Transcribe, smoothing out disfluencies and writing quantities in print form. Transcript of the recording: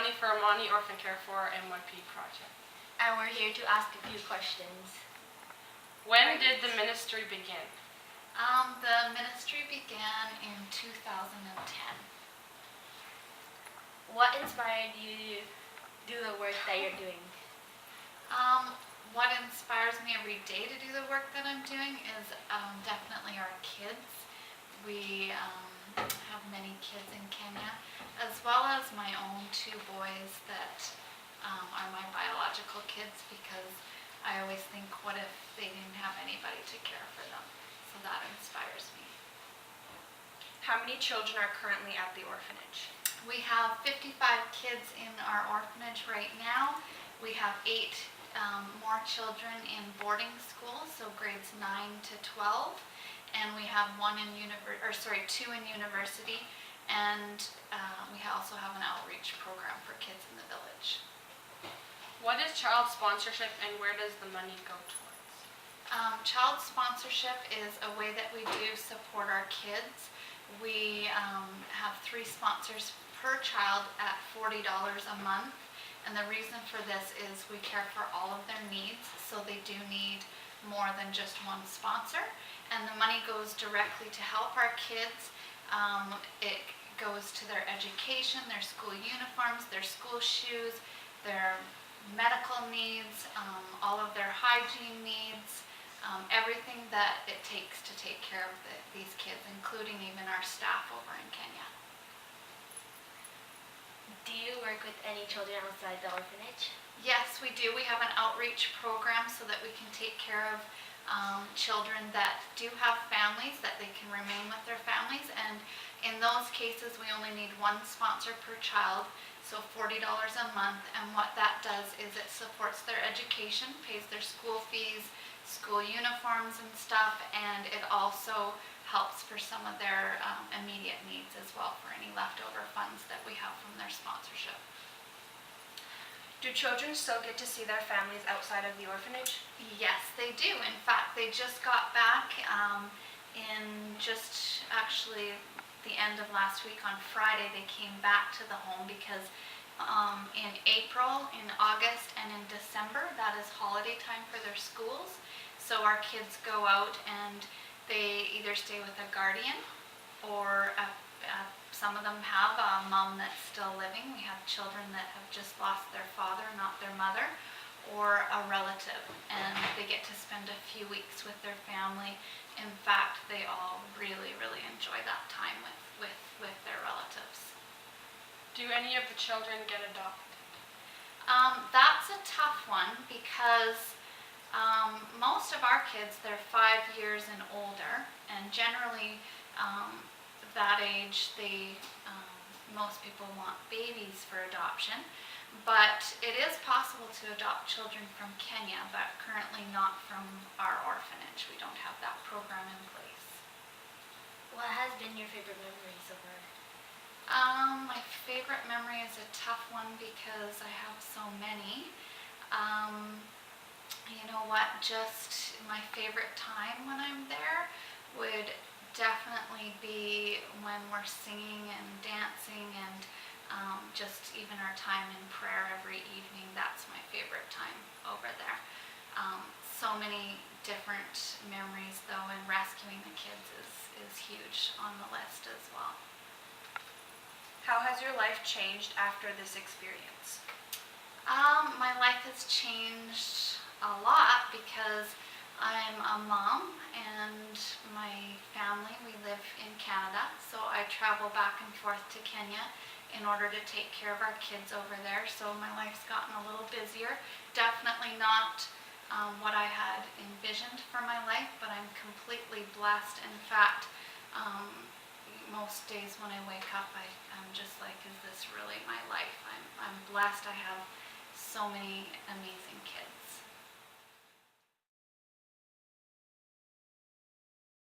money for Imani Orphan Care for our MYP project. And we're here to ask a few questions. When did the ministry begin? The ministry began in 2010. What inspired you to do the work that you're doing? What inspires me every day to do the work that I'm doing is definitely our kids. We have many kids in Kenya, as well as my own two boys that are my biological kids, because I always think, what if they didn't have anybody to care for them? So that inspires me. How many children are currently at the orphanage? We have 55 kids in our orphanage right now. We have 8 more children in boarding school, so grades 9 to 12, and we have 2 in university, and we also have an outreach program for kids in the village. What is child sponsorship and where does the money go towards? Child sponsorship is a way that we do support our kids. We have 3 sponsors per child at $40 a month. And the reason for this is we care for all of their needs, so they do need more than just one sponsor. And the money goes directly to help our kids. It goes to their education, their school uniforms, their school shoes, their medical needs, all of their hygiene needs, everything that it takes to take care of these kids, including even our staff over in Kenya. Do you work with any children outside the orphanage? Yes, we do. We have an outreach program so that we can take care of children that do have families, that they can remain with their families. And in those cases, we only need 1 sponsor per child, so $40 a month. And what that does is it supports their education, pays their school fees, school uniforms and stuff, and it also helps for some of their immediate needs as well, for any leftover funds that we have from their sponsorship. Do children still get to see their families outside of the orphanage? Yes, they do. In fact, they just got back in just actually the end of last week on Friday. They came back to the home because in April, in August, and in December, that is holiday time for their schools. So our kids go out and they either stay with a guardian, or some of them have a mom that's still living. We have children that have just lost their father, not their mother, or a relative, and they get to spend a few weeks with their family. In fact, they all really, really enjoy that time with their relatives. Do any of the children get adopted? That's a tough one, because most of our kids, they're 5 years and older, and generally that age, most people want babies for adoption. But it is possible to adopt children from Kenya, but currently not from our orphanage. We don't have that program in place. What has been your favorite memory so far? My favorite memory is a tough one because I have so many. You know what, just my favorite time when I'm there would definitely be when we're singing and dancing, and just even our time in prayer every evening. That's my favorite time over there. So many different memories though, and rescuing the kids is huge on the list as well. How has your life changed after this experience? My life has changed a lot because I'm a mom, and my family, we live in Canada, so I travel back and forth to Kenya in order to take care of our kids over there. So my life's gotten a little busier. Definitely not what I had envisioned for my life, but I'm completely blessed. In fact, most days when I wake up, I'm just like, is this really my life? I'm blessed. I have so many amazing kids.